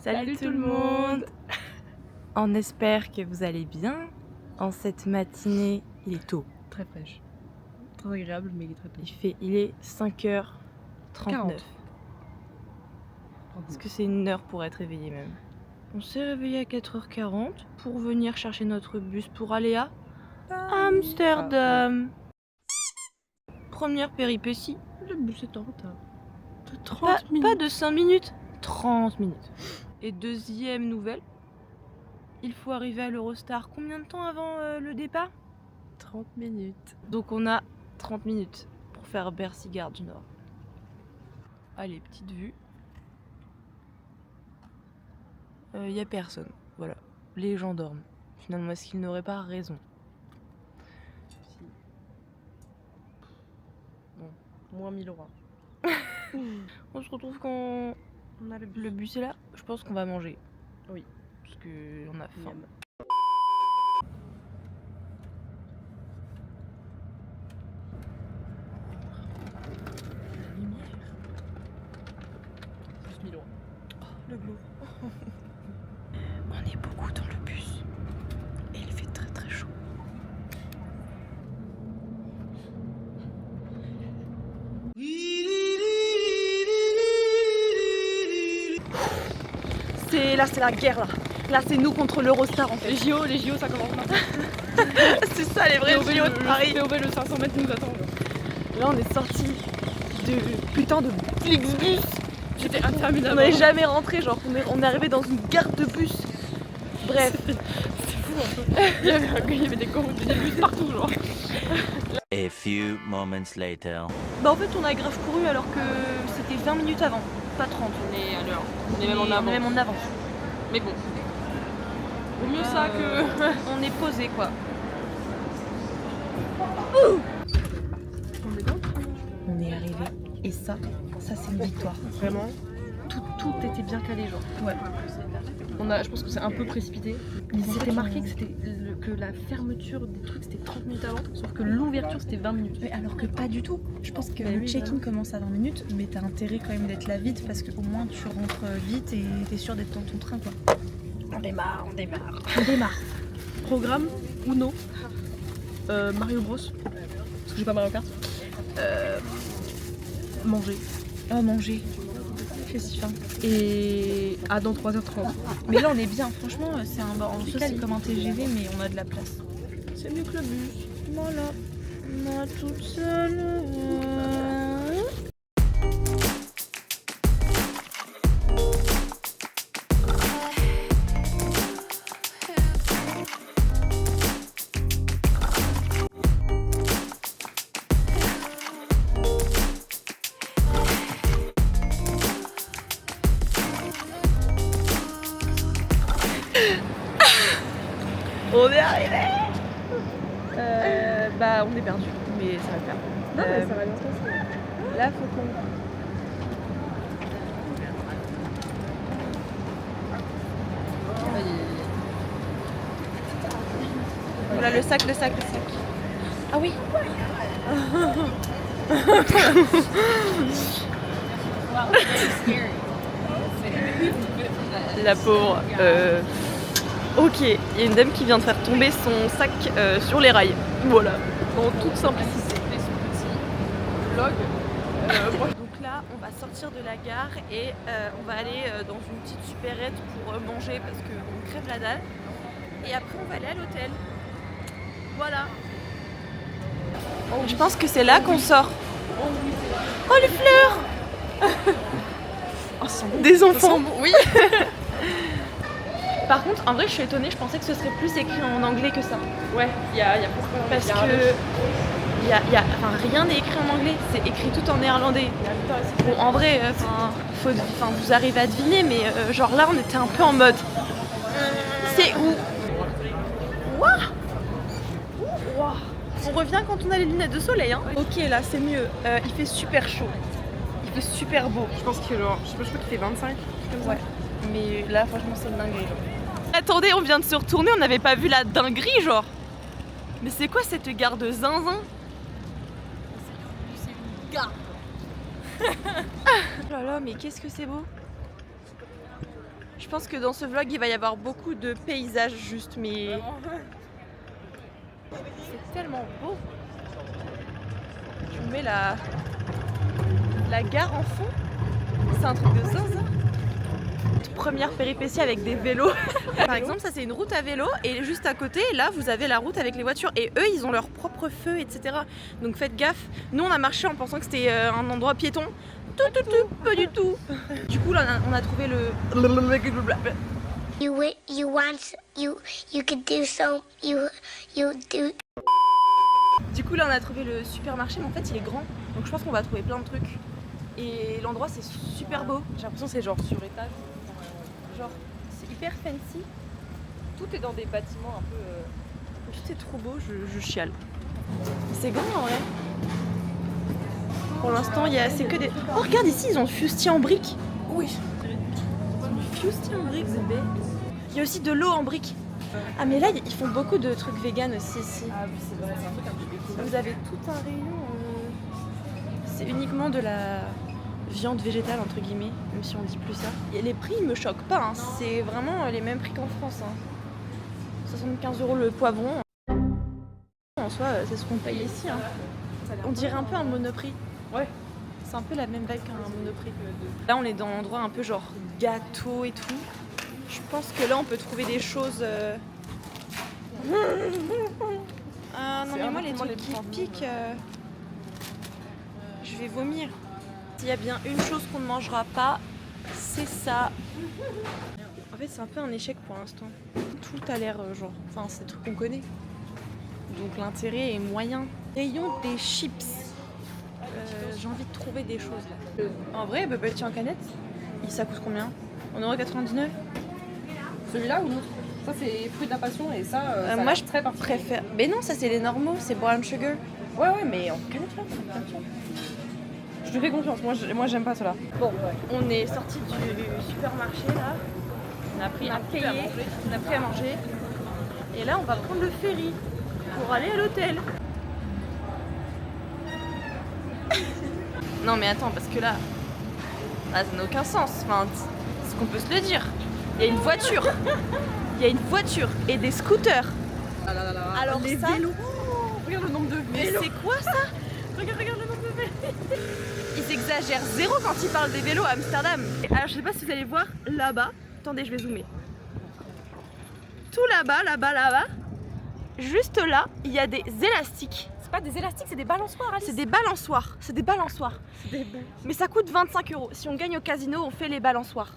Salut tout le monde. On espère que vous allez bien en cette matinée. Il est tôt. Très fraîche. Très agréable, mais il est très tôt. Il est 5h39. 40. Est-ce que c'est une heure pour être éveillé même? On s'est réveillé à 4h40 pour venir chercher notre bus pour aller à Amsterdam. Première péripétie. Le bus est en retard. De 30 minutes. Pas de 5 minutes, 30 minutes. Et deuxième nouvelle, il faut arriver à l'Eurostar combien de temps avant le départ? 30 minutes. Donc on a 30 minutes pour faire Bercy-Gare du Nord. Allez, petite vue. Y a personne, voilà. Les gens dorment. Finalement, est-ce qu'ils n'auraient pas raison? Si. Bon, moins 1000 euros. On se retrouve quand On a le bus est là. Je pense qu'on va manger. Oui. Parce qu'on a faim. La lumière. Plus 1000 euros. Oh, le glow. On est beaucoup dans le bus. Et il fait très très chaud. C'est la guerre là. Là c'est nous contre l'Eurostar en fait. Les JO ça commence maintenant. C'est ça les vrais JO de Paris. POV le 500 mètres nous attend. Là on est sorti de putain de Flixbus. J'étais interminable. On n'est jamais rentré, genre on est arrivé dans une gare de bus. Bref. C'est fou un peu. Il y avait des bus partout genre. A few moments later. Bah en fait on a grave couru alors que c'était 20 minutes avant, pas 30. On est à l'heure. On est même en avant. On est même en avance. Mais bon. Vaut mieux ça que. On est posé quoi. On est dans. On est arrivé et ça c'est une victoire. Vraiment. Tout était bien calé genre. Ouais. Je pense que c'est un peu précipité. C'était marqué que la fermeture des trucs c'était 30 minutes avant, sauf que l'ouverture c'était 20 minutes. Mais alors que pas du tout. Je pense que Bah le oui, check-in commence à 20 minutes, mais t'as intérêt quand même d'être là vite parce qu'au moins tu rentres vite et t'es sûr d'être dans ton train quoi. On démarre. On démarre. Programme Uno, Mario Bros. Parce que j'ai pas Mario Kart. Manger. Oh manger. J'ai si faim. Et dans 3h30. Mais là on est bien, franchement c'est un en soi, c'est comme un TGV mais on a de la place. C'est mieux que le bus. Voilà. Moi toute seule. On est arrivé. On est perdu, mais ça va le faire. Non, mais ça va bien se passer. Là faut qu'on... Voilà le sac. Ah oui. La pauvre. Ok, il y a une dame qui vient de faire tomber son sac sur les rails. Voilà, en toute simplicité. Vlog. Donc là, on va sortir de la gare et on va aller dans une petite supérette pour manger parce qu'on crève la dalle. Et après, on va aller à l'hôtel. Voilà. Je pense que c'est là qu'on sort. Oh, les fleurs. Des enfants. Oui. Par contre, en vrai, je suis étonnée, je pensais que ce serait plus écrit en anglais que ça. Ouais, il y a Parce que rien n'est écrit en anglais, c'est écrit tout en néerlandais. Bon, en vrai, vous arrivez à deviner, mais genre là, on était un peu en mode. C'est où? Ouah. On revient quand on a les lunettes de soleil, hein. Ok, là, c'est mieux. Il fait super chaud. Il fait super beau. Je pense qu'il je crois qu'il fait 25. Comme ça. Ouais. Mais là, franchement, c'est une dinguerie. Genre. Attendez, on vient de se retourner, on n'avait pas vu la dinguerie, genre. Mais c'est quoi cette gare de zinzin? C'est une gare. Oh là là, mais qu'est-ce que c'est beau. Je pense que dans ce vlog, il va y avoir beaucoup de paysages juste, mais... C'est tellement beau. Je vous mets la gare en fond. C'est un truc de zinzin. Première péripétie avec des vélos. Par exemple, ça c'est une route à vélo et juste à côté, là, vous avez la route avec les voitures et eux, ils ont leur propre feu, etc. Donc faites gaffe. Nous, on a marché en pensant que c'était un endroit piéton. Pas du tout. Du coup, là, on a trouvé le... You could do so, you do. Du coup, là, on a trouvé le supermarché, mais en fait, il est grand. Donc je pense qu'on va trouver plein de trucs. Et l'endroit, c'est super beau. J'ai l'impression que c'est genre sur étage. Genre, c'est hyper fancy. Tout est dans des bâtiments un peu. Tout est trop beau, je chiale. C'est grand en vrai. Pour l'instant, c'est que des... Oh, regarde ici, ils ont fustier en briques. Oui. Fustier en briques, c'est bête. Il y a aussi de l'eau en briques. Ah, mais là, ils font beaucoup de trucs vegan aussi ici. Ah oui, c'est vrai, c'est un truc un peu éco. Vous avez tout un rayon. C'est uniquement de la viande végétale, entre guillemets, même si on dit plus ça. Et les prix, ils me choquent pas. Hein. C'est vraiment les mêmes prix qu'en France. Hein. 75 € le poivron. En soi, c'est ce qu'on paye ici. Hein. On dirait un peu un Monoprix. Ouais. C'est un peu la même vibe qu'un Monoprix. Là, on est dans l'endroit un peu genre gâteau et tout. Je pense que là, on peut trouver des choses... Ah non, mais moi, les trucs qui piquent... Je vais vomir. S'il y a bien une chose qu'on ne mangera pas, c'est ça. En fait, c'est un peu un échec pour l'instant. Tout a l'air genre... Enfin, c'est des trucs qu'on connaît. Donc l'intérêt est moyen. Rayon des chips. J'ai envie de trouver des choses là. En vrai, bubble tea en canette, ça coûte combien? 1,99 €? Celui-là ou l'autre? Ça, c'est fruit de la passion et ça, ça moi je très particulier. préfère. Mais non, ça c'est les normaux, c'est brown sugar. Ouais, mais en canette là, bien sûr. Je te fais confiance, moi j'aime pas cela. Bon, on est sorti du supermarché là. On a pris à manger. Et là, on va prendre le ferry pour aller à l'hôtel. Non mais attends, parce que là, ça n'a aucun sens. Enfin, c'est ce qu'on peut se le dire. Il y a une voiture. Il y a une voiture et des scooters. Alors les ça, vélos. Oh, regarde le nombre de mais vélos. c'est quoi ça? Regarde le nombre de vélos. Ils exagèrent zéro quand ils parlent des vélos à Amsterdam. Alors je sais pas si vous allez voir là-bas. Attendez, je vais zoomer. Tout là-bas. Juste là, il y a des élastiques. C'est pas des élastiques, c'est des balançoires, Alice. C'est des balançoires. Mais ça coûte 25 €. Si on gagne au casino, on fait les balançoires.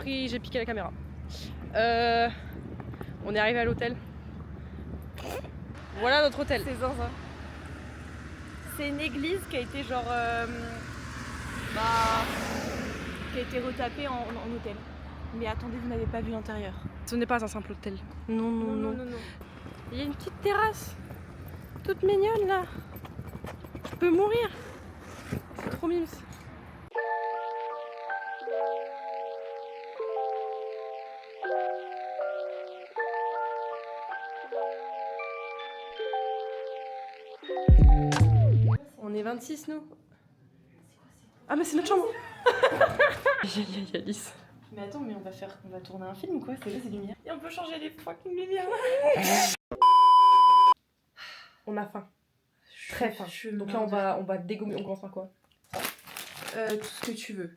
J'ai piqué la caméra. On est arrivé à l'hôtel. Voilà notre hôtel. C'est zinzin. C'est une église qui a été genre... qui a été retapée en hôtel. Mais attendez, vous n'avez pas vu l'intérieur. Ce n'est pas un simple hôtel. Non. Non. Il y a une petite terrasse. Toute mignonne là. Je peux mourir. C'est trop mimes. On est 26 nous. Ah mais c'est notre chambre. Alice. Mais attends, mais on va tourner un film ou quoi? C'est là ces lumières. Et on peut changer les fucking lumières. On a faim. Très faim. Donc là on va dégommer. On commence par quoi? Tout ce que tu veux.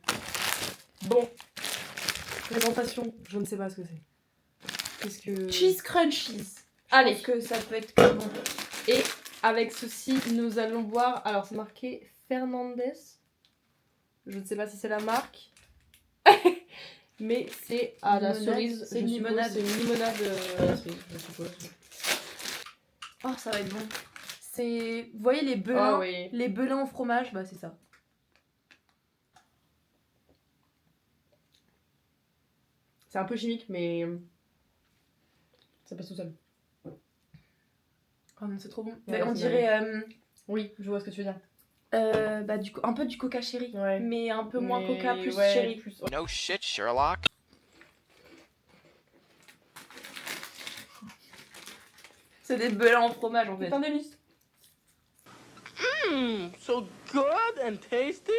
Bon. Présentation, je ne sais pas ce que c'est. Qu'est-ce que... Cheese crunchies. Allez. Je pense que ça peut être que bon. Et avec ceci, nous allons boire. Alors, c'est marqué Fernandez. Je ne sais pas si c'est la marque. Mais c'est à la cerise. C'est une limonade. C'est une limonade cerise, je suppose. Oh, ça va être bon. C'est... Vous voyez les belins? Ah oui. Les belins au fromage, bah c'est ça. C'est un peu chimique, mais ça passe tout seul. Oh non, c'est trop bon. Ouais, on c'est dirait... Oui, je vois ce que tu veux dire. Bah du coup, un peu du coca chéri, Ouais. mais un peu moins Mais coca, plus ouais, chéri. plus- No shit, Sherlock. C'est des belins en fromage en fait. C'est un délice. So good and tasty.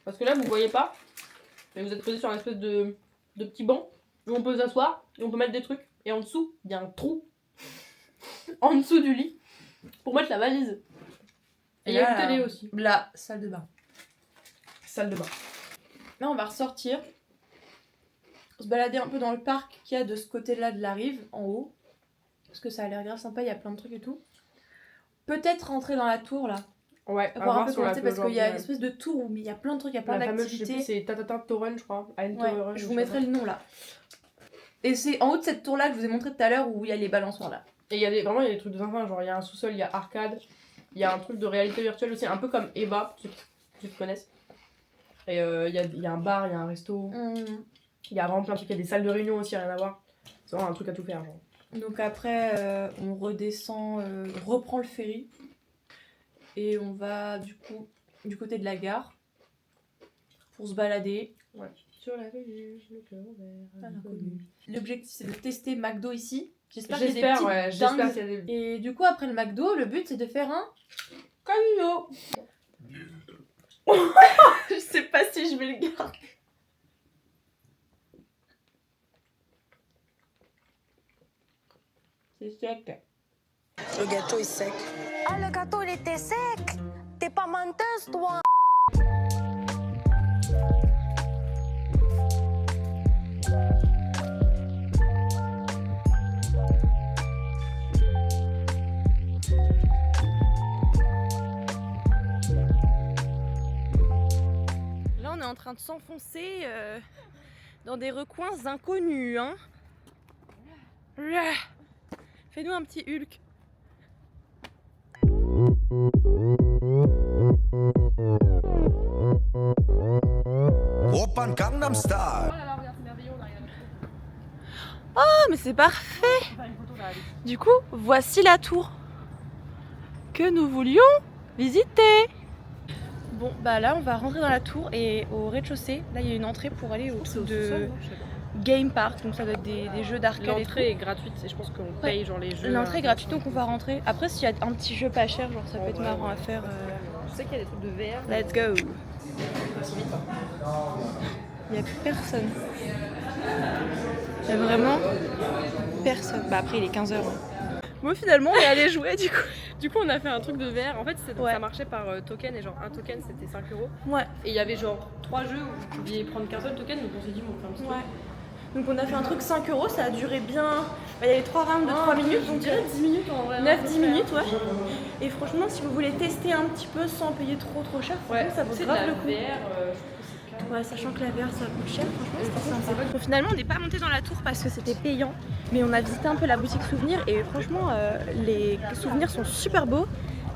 Parce que là, vous voyez pas, mais vous êtes posé sur un espèce de petit banc où on peut s'asseoir et on peut mettre des trucs. Et en dessous, il y a un trou en dessous du lit pour mettre la valise. Et il y a une télé aussi. La salle de bain. Salle de bain. Là, on va ressortir, se balader un peu dans le parc qu'il y a de ce côté-là de la rive, en haut. Parce que ça a l'air grave sympa, il y a plein de trucs et tout. Peut-être rentrer dans la tour là. Ouais, à Voir un voir peu sur la comment c'est parce qu'il y a une plage. espèce de tour où il y a plein de trucs, il y a plein La fameuse, je sais plus, d'activités. c'est Tatata Torren, je crois. Ouais, Torren, je vous mettrai le nom là. Et c'est en haut de cette tour là que je vous ai montré tout à l'heure où il y a les balançoires là. Et il y a des, vraiment, il y a des trucs de zinzin, genre il y a un sous-sol, il y a arcade, il y a un truc de réalité virtuelle aussi, un peu comme Eva, ceux qui connaissent. Et il y a un bar, il y a un resto, il y a vraiment plein de trucs, il y a des salles de réunion aussi, rien à voir. C'est vraiment un truc à tout faire, genre. Donc après, on redescend, on reprend le ferry. Et on va du coup du côté de la gare pour se balader. Sur la rive, le cœur ouvert. L'objectif c'est de tester McDo ici. J'espère qu'il y a des J'espère, petites ouais, j'espère dingues. qu'il y a des... Et du coup après le McDo, le but c'est de faire un Camino. je sais pas si je vais le garder. C'est sec. Le gâteau est sec. Ah, le gâteau, il était sec. T'es pas menteuse, toi. Là on est en train de s'enfoncer dans des recoins inconnus hein. Fais-nous un petit Hulk. Oppan Gangnam Style. Oh mais c'est parfait. Du coup voici la tour que nous voulions visiter. Bon bah là on va rentrer dans la tour et au rez-de-chaussée là il y a une entrée pour aller au de Game Park, donc ça doit être des jeux d'arcade. L'entrée est gratuite, et je pense qu'on paye genre les jeux. L'entrée est gratuite donc on va rentrer. Après s'il y a un petit jeu pas cher genre ça peut être marrant à faire. Je sais qu'il y a des trucs de VR. Let's go. Il y a personne. Il y a vraiment personne. Bah après il est 15h. Moi finalement on est allé jouer du coup. Du coup, on a fait un truc de VR. En fait, Ouais. ça marchait par token, et genre un token c'était 5 €. Ouais. Et il y avait genre 3 jeux où vous pouviez prendre qu'un seul token, donc on s'est dit, bon, on fait un petit truc. Ouais. Donc on a fait un truc 5 €, ça a duré bien. Bah, il y avait 3 rounds de 3 minutes, On donc dirait 10 minutes en vrai. 9-10 minutes, ouais. Et franchement, si vous voulez tester un petit peu sans payer trop cher, franchement, ça vaut c'est de grave la le coup. VR, je trouve que c'est carré. Ouais, sachant que la VR ça coûte cher, franchement c'était sympa. Bon, finalement on n'est pas monté dans la tour parce que c'était payant, mais on a visité un peu la boutique souvenirs et franchement les souvenirs sont super beaux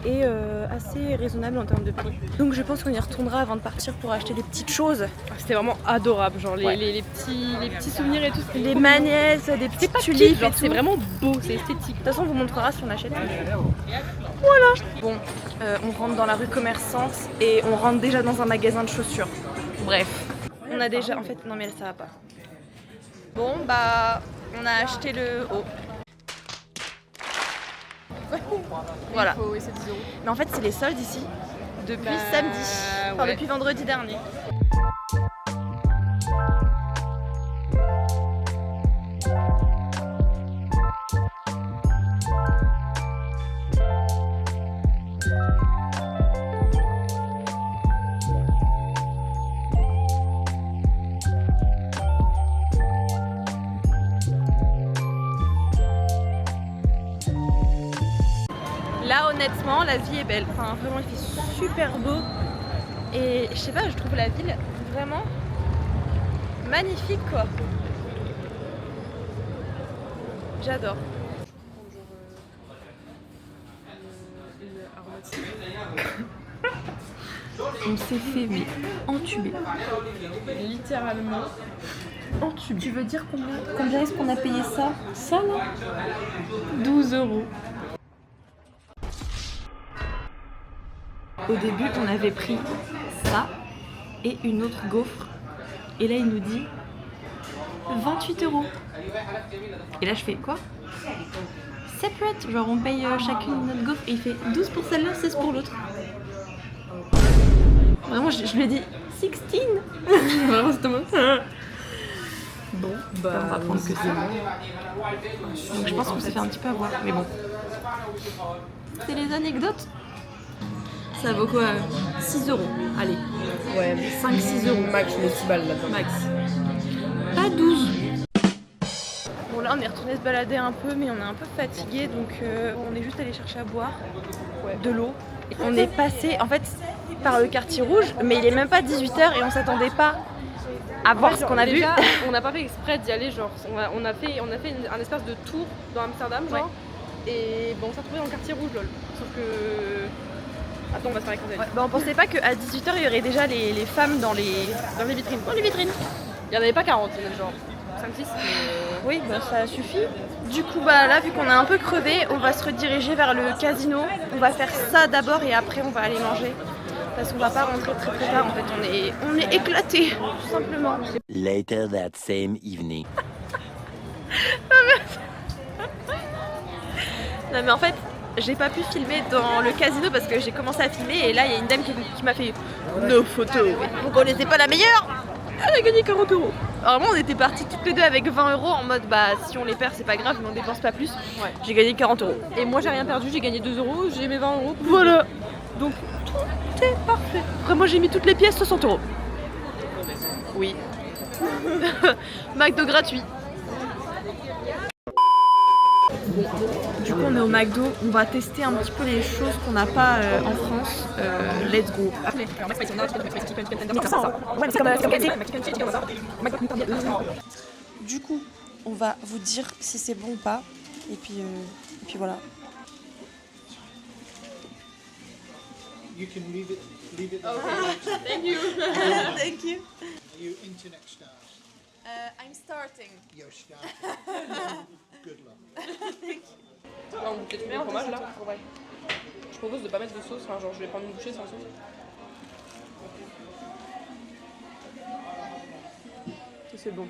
et assez raisonnables en termes de prix. Donc je pense qu'on y retournera avant de partir pour acheter des petites choses. C'était vraiment adorable, genre Ouais. les petits souvenirs et tout. c'était Les trop magnètes, des petites mignon. tulipes, Genre, et c'est tout. vraiment beau, c'est esthétique. De toute façon on vous montrera si on achète. Voilà. Bon, on rentre dans la rue commerçante et on rentre déjà dans un magasin de chaussures. Bref. On a déjà... En fait, non mais ça va pas. Bon, bah... On a acheté le haut. Voilà. Il faut essayer 10 €. Mais en fait, c'est les soldes ici. Depuis Bah, samedi. Enfin, ouais. depuis vendredi dernier. Là, honnêtement, la vie est belle. Enfin, vraiment, il fait super beau. Et je sais pas, je trouve la ville vraiment magnifique, quoi. J'adore. On s'est fait mais entuber. Littéralement. Entubé. Tu veux dire combien est-ce qu'on a payé ça? Ça là 12 €. Au début, on avait pris ça et une autre gaufre. Et là, il nous dit 28 €. Et là, je fais quoi? Separate, genre on paye chacune notre gaufre. Et il fait 12 pour celle-là, 16 pour l'autre. Vraiment, je lui ai dit 16. Vraiment, c'était moi. Bon, On va prendre que ça. Donc je pense qu'on s'est fait un petit peu avoir, mais bon. C'est les anecdotes. Ça vaut quoi? 6 €. Allez, Ouais, 5-6 €. max, je mets 6 balles là-dedans. Max. Pas 12. Bon là on est retourné se balader un peu mais on est un peu fatigué donc on est juste allé chercher à boire de l'eau. On est passé en fait par le quartier rouge mais il est même pas 18h et on s'attendait pas à voir ce qu'on a vu. On n'a pas fait exprès d'y aller, genre on a fait un espèce de tour dans Amsterdam genre et bon on s'est retrouvé dans le quartier rouge lol. Sauf que... Attends, on va se faire écraser. Ouais, bah on pensait pas qu'à 18h il y aurait déjà les femmes dans les vitrines. Dans les vitrines. Il y en avait pas 40, il y en avait genre 5-6 Oui, bah ça suffit. Du coup, bah là, vu qu'on a un peu crevé, on va se rediriger vers le casino. On va faire ça d'abord et après on va aller manger. Parce qu'on va pas rentrer très tard, en fait, on est éclatés, tout simplement. Later that same evening. Non mais en fait, j'ai pas pu filmer dans le casino parce que j'ai commencé à filmer et là il y a une dame qui m'a fait nos photos. Vous connaissez pas la meilleure? Elle a gagné 40 €. Alors moi on était partis toutes les deux avec 20 € en mode bah si on les perd c'est pas grave mais on dépense pas plus. Ouais. J'ai gagné 40 €. Et moi j'ai rien perdu, j'ai gagné 2 €, j'ai mes 20 €. Voilà. Donc tout est parfait. Vraiment j'ai mis toutes les pièces 60 €. Oui. McDo gratuit. Du coup on est au McDo, on va tester un petit peu les choses qu'on n'a pas en France. Let's go. Du coup, on va vous dire si c'est bon ou pas. Et puis voilà. You can leave it. Thank you. Thank you. Are you into next stars? I'm starting. You're starting. Good luck. Là, on goûte le fromage là. Je propose de pas mettre de sauce, enfin genre je vais prendre une bouchée sans sauce. C'est bon.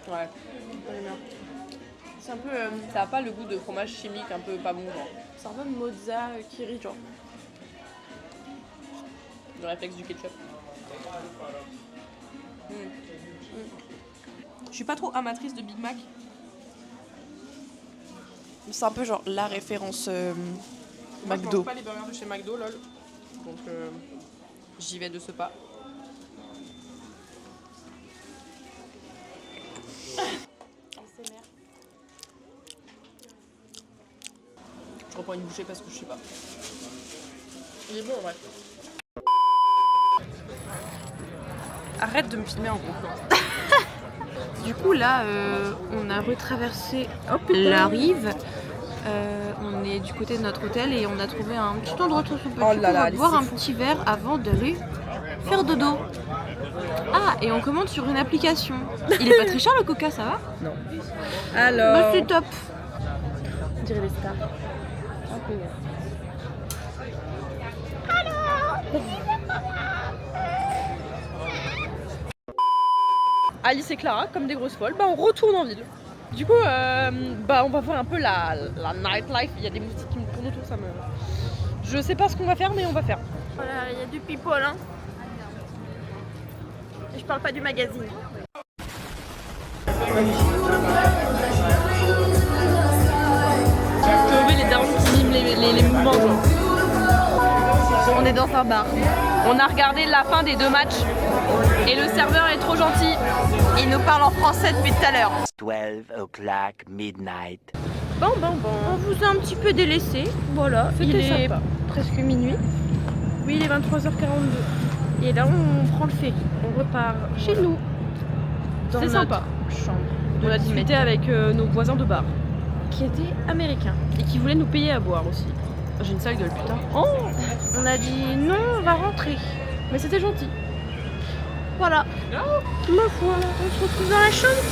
Ouais. C'est un peu. Ça a pas le goût de fromage chimique un peu pas bon genre. C'est un peu mozza kiri genre. Le réflexe du ketchup. Je suis pas trop amatrice de Big Mac. C'est un peu genre la référence Moi, je McDo. mange pas les burgers de chez McDo lol. Donc j'y vais de ce pas. Je reprends une bouchée parce que je sais pas. Il est bon en vrai. Arrête de me filmer en gros. Du coup là on a retraversé la rive. On est du côté de notre hôtel et on a trouvé un petit endroit tout sympathique. Oh là là, on va allez, boire c'est un fou. petit verre avant d'aller faire dodo. Ah et on commande sur une application. Il est pas très cher le coca, ça va? Non. Bah Alors. c'est top. On dirait des stars. Alice et Clara, comme des grosses folles, bah on retourne en ville. Du coup, bah on va voir un peu la nightlife. Il y a des moustiques qui me tournent autour, ça me... Je sais pas ce qu'on va faire, mais on va faire. Voilà, il y a du people hein. Et je parle pas du magazine. Je vais les darons qui miment les mouvements. Genre. On est dans un bar. On a regardé la fin des 2 matchs et le serveur est trop gentil. Il nous parle en français depuis tout à l'heure. 12 o'clock midnight. Bon. On vous a un petit peu délaissé. Voilà, il C'était est sympa. presque minuit. Oui, il est 23h42. Et là on prend le ferry. On repart chez nous. Dans C'est notre sympa. chambre. On a discuté avec nos voisins de bar Qui était américain. et qui voulaient nous payer à boire aussi. J'ai une sale gueule, putain. Oh, on a dit non, on va rentrer. Mais c'était gentil. Voilà. Ma foi, on se retrouve dans la chambre.